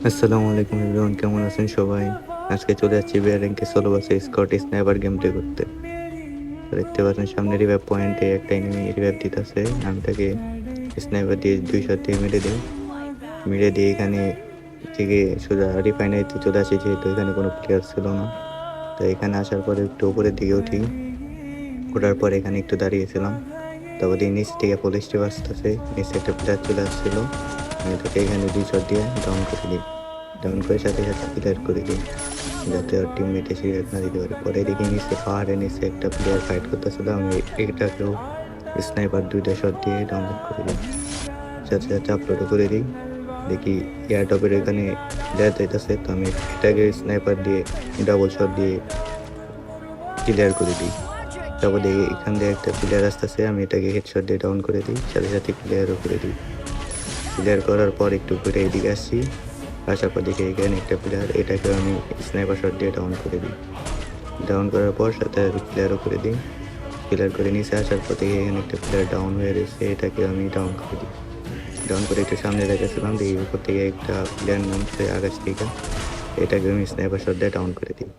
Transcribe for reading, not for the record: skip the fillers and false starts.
আসসালামু আলাইকুম এভরিওয়ান, কেমন আছেন সবাই? আজকে চলে যাচ্ছি বিআর র্যাঙ্কে সোলো বাসে স্কট স্নাইপার গেম প্লে করতে। তো দেখতে পাচ্ছেন সামনে রিভাইভ পয়েন্টে একটা এনিমি রিভাইভ দিতেছে। আমি তাকে স্নাইপার দিয়ে 2 শট দিয়ে মেরে দিই। মেরে দিয়ে এখানে থেকে সোজা রিফাইনারিতে চলে আসি, যেহেতু এখানে কোনো প্লেয়ার ছিল না। তো এখানে আসার পরে একটু উপরের দিকে উঠি। ওঠার পর এখানে একটু দাঁড়িয়েছিলাম। তারপর দিয়ে নিচ থেকে পুলিশ টিম আসতেছে। নিচে একটা প্লেয়ার চলে আসছিল। আমি তাকে এখানে 2 শট দিয়ে ডাউন করে দিই। ডাউন করে সাথে সাথে ক্লিয়ার করে দিই, যাতে ওর টিমমেট এসে রেড না দিতে পারে। পরে দেখি নিচে পাহাড়ের নিচে একটা প্লেয়ার ফাইট করতেছিল। আমি এটাকেও স্নাইপার 2টা শট দিয়ে ডাউনলোড করে দিই, সাথে সাথে আপলোডও করে দিই। দেখি এয়ারটপের এখানে প্লেয়ার যাইতেছে, তো আমি এটাকে স্নাইপার দিয়ে ডাবল শট দিয়ে ক্লিয়ার করে দিই। তারপর দেখি এখান দিয়ে একটা প্লেয়ার আসতেছে, আমি এটাকে হেডশট দিয়ে ডাউন করে দিই, সাথে সাথে ক্লিয়ারও করে দিই। ক্লিয়ার করার পর একটু ঘুরে এদিকে আসছি। আসার পর দেখি এখানে একটা প্লেয়ার, এটাকে আমি স্নাইপার শট দিয়ে ডাউন করে দিই। ডাউন করার পর সাথে ক্লিয়ারও করে দিই। ক্লিয়ার করে নিচে আসার পর থেকে এখানে একটা প্লেয়ার ডাউন হয়ে রয়েছে, এটাকে আমি ডাউন করে দিই। ডাউন করে একটু সামনে রেখেছিলাম, দেখি উপর থেকে একটা প্লেয়ার নামছে আকাশ থেকে, এটাকে আমি স্নাইপার শট দিয়ে ডাউন করে দিই।